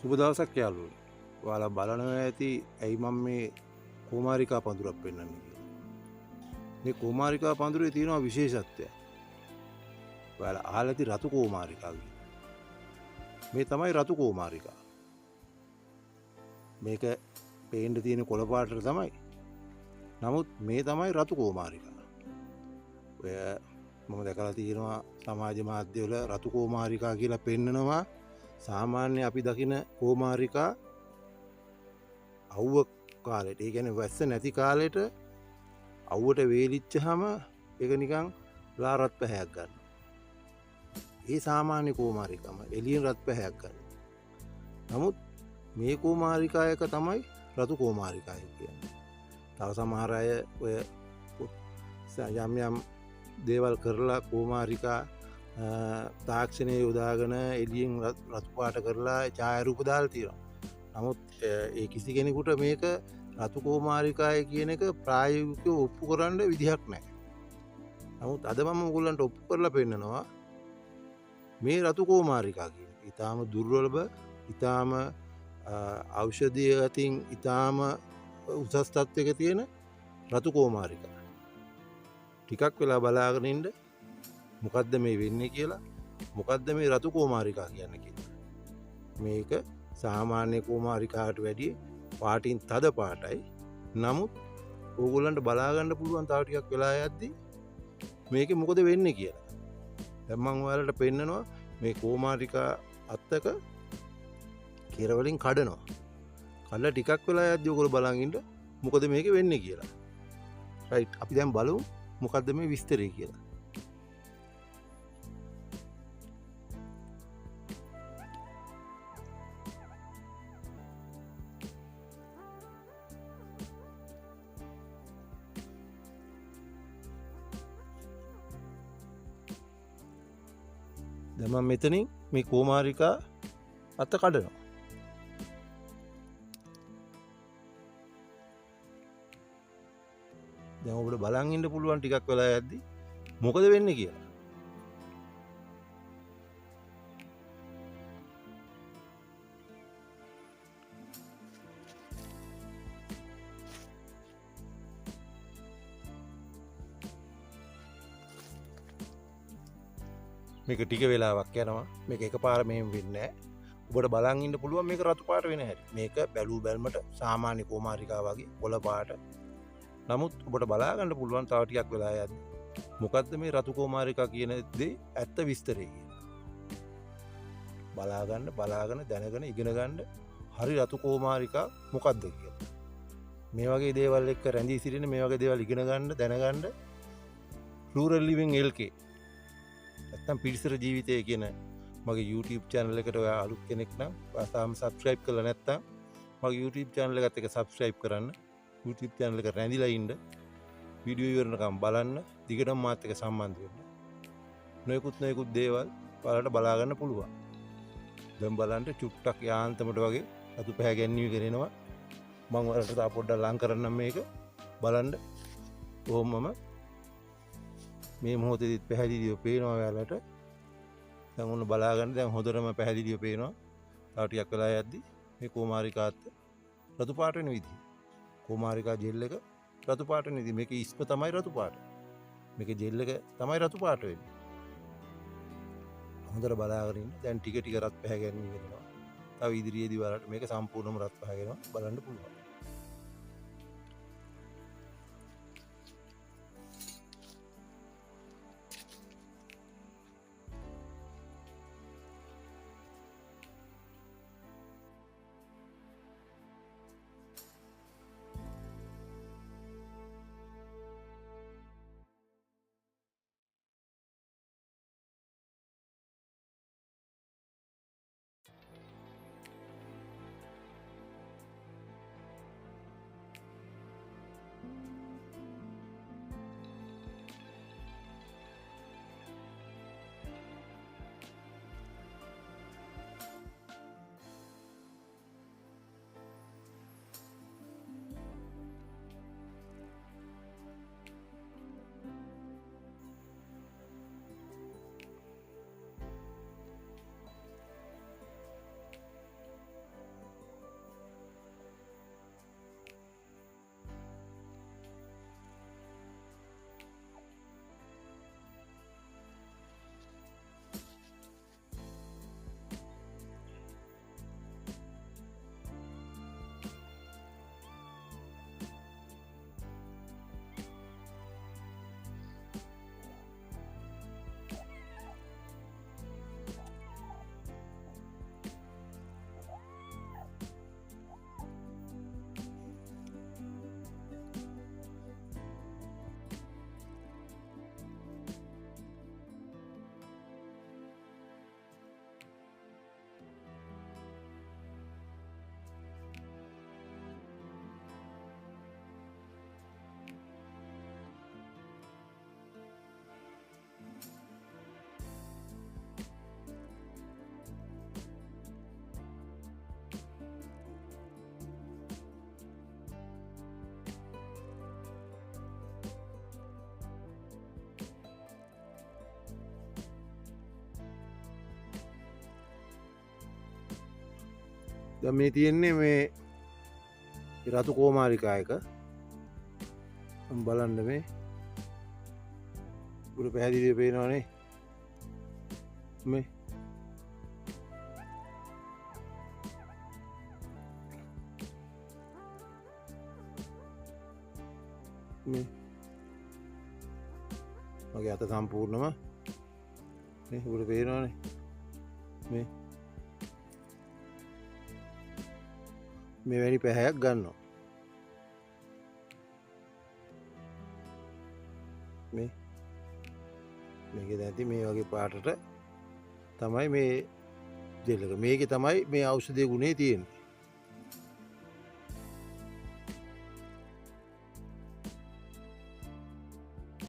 සුබ දවසක් යාළුවෝ. ඔයාලා බලනවා ඇති ඇයි මම මේ කුමාරිකා පඳුරක් පෙන්වන්නේ කියලා. මේ කුමාරිකා පඳුරේ තියෙනවා විශේෂත්වයක්. ඔයාලා අහලා ඇති රතු කුමාරිකා කියලා. මේ තමයි රතු කුමාරිකා. මේක පේන්න තියෙන කොළ පාටට තමයි. නමුත් මේ තමයි රතු කුමාරිකා. ඔය මම දැකලා තියෙනවා සමාජ මාධ්‍යවල රතු කුමාරිකා කියලා පෙන්නනවා. සාමාන්‍ය අපි දකින කුමාරිකා අවුව කාලෙට, ඒ කියන්නේ වැස්ස නැති කාලෙට අවුවට වේලිච්චහම ඒක නිකන් රත් පැහැයක් ගන්න. ඒ සාමාන්‍ය කුමාරිකම එළියෙන් රත් පැහැයක් ගන්න. නමුත් මේ කුමාරිකා එක තමයි රතු කුමාරිකාය කියන්නේ. තව සමහර අය ඔය යම් යම් දේවල් කරලා කුමාරිකා තාක්ෂණය යොදාගෙන එළියෙන් රතු පාට කරලා ඡායාරූප දාලා තියෙනවා. නමුත් ඒ කිසි කෙනෙකුට මේක රතු කුමාරිකාය කියන එක ප්‍රායෝගිකව ඔප්පු කරන්න විදිහක් නැහැ. නමුත් අද මම ඔයගොල්ලන්ට ඔප්පු කරලා පෙන්නනවා මේ රතු කුමාරිකා කියන එක. ඊටාම දුර්වලව, ඊටාම ඖෂධීය අතින් ඊටාම උසස් තත්ත්වයක තියෙන රතු කුමාරිකා. ටිකක් වෙලා බලාගෙන ඉන්න මොකද්ද මේ වෙන්නේ කියලා, මොකද්ද මේ රතු කුමාරිකා කියන්නේ කියලා. මේක සාමාන්‍ය කුමාරිකාට වැඩිය පාටින් තද පාටයි. නමුත් ඕගොල්ලන්ට බලාගන්න පුළුවන් තව ටිකක් වෙලා යද්දී මේකේ මොකද වෙන්නේ කියලා. දැන් මම ඔයාලට පෙන්නනවා මේ කුමාරිකා අත්තක කෙරවලින් කඩනවා. කඩලා ටිකක් වෙලා යද්දී ඔයගොල්ලෝ බලන් ඉන්න මොකද මේකේ වෙන්නේ කියලා. රයිට්, අපි දැන් බලමු මොකද්ද මේ විස්තරය කියලා. දැන් මම මෙතනින් මේ කුමාරිකා අත කඩනවා. දැන් ඔබට බලන් ඉන්න පුළුවන් ටිකක් වෙලා යද්දි මොකද වෙන්නේ කියලා. මේක ටික වෙලාවක් යනවා. මේක එකපාර මෙහෙම වෙන්නේ නැහැ. ඔබට බලන් ඉන්න පුළුවන් මේක රතු පාට වෙන හැටි. මේක බැලූ බැලමට සාමාන්‍ය කුමාරිකා වගේ කොළ පාට. නමුත් ඔබට බලා ගන්න පුළුවන් තව ටිකක් වෙලා යද්දි මොකද්ද මේ රතු කුමාරිකා කියන දේ ඇත්ත විස්තරය කියලා. බලාගෙන දැනගෙන ඉගෙන ගන්න හරි රතු කුමාරිකා මොකද්ද කියලා. මේ වගේ දේවල් එක්ක රැඳී සිටින, මේ වගේ දේවල් ඉගෙන ගන්න, දැනගන්න රූරල් ලිවිං LK නැත්තම් පිරිසර ජීවිතය කියන මගේ YouTube channel එකට ඔයා අලුත් කෙනෙක් නම් තාම subscribe කරලා නැත්තම් මගේ YouTube channel එකත් එක්ක subscribe කරන්න. YouTube channel එක රැඳිලා ඉන්න. වීඩියෝ ඉවරනකම් බලන්න. දිගටම මාත් එක්ක සම්බන්ධ වෙන්න. නොයෙකුත් දේවල් ඔයාලට බලා ගන්න පුළුවන්. දැන් බලන්න චුට්ටක් යාන්තමට වගේ රතු පැහැ ගැන්වීම කරනවා. මම ඔයාලට තා පොඩ්ඩක් ලං කරන්නම් මේක. බලන්න. කොහොමම මේ මොහොතේදීත් පැහැදිලිව පේනවා ඔයාලට. දැන් ඔන්න බලා ගන්න. දැන් හොඳටම පැහැදිලිව පේනවා. තව ටිකක් වෙලා යද්දි මේ කුමාරිකාත් රතු පාට වෙන විදිහ. කුමාරිකා ජෙල් එක රතු පාට වෙන විදිහ. මේකේ ඉස්ම තමයි රතු පාට. මේකේ ජෙල් එක තමයි රතු පාට වෙන්නේ. හොඳට බලාගෙන ඉන්න. දැන් ටික රත් පැහැ ගැනීම වෙනවා. තව ඉදිරියේදී බලන්න මේක සම්පූර්ණයෙන්ම රත් පැහැගෙනවා බලන්න පුළුවන්. දැන් මේ තියෙන්නේ මේ රතු කෝමාරිකායක බලන්න මේ උඩ පැහැදිලිව පේනවනේ මේ මගේ අත සම්පූර්ණම මේ උඩ පේනවනේ මේ වැනි පැහැයක් ගන්නවා මේක දැති මේ වගේ පාටට තමයි මේ දෙල්ලක මේක තමයි මේ ඖෂධය ගුණේ තියෙන්නේ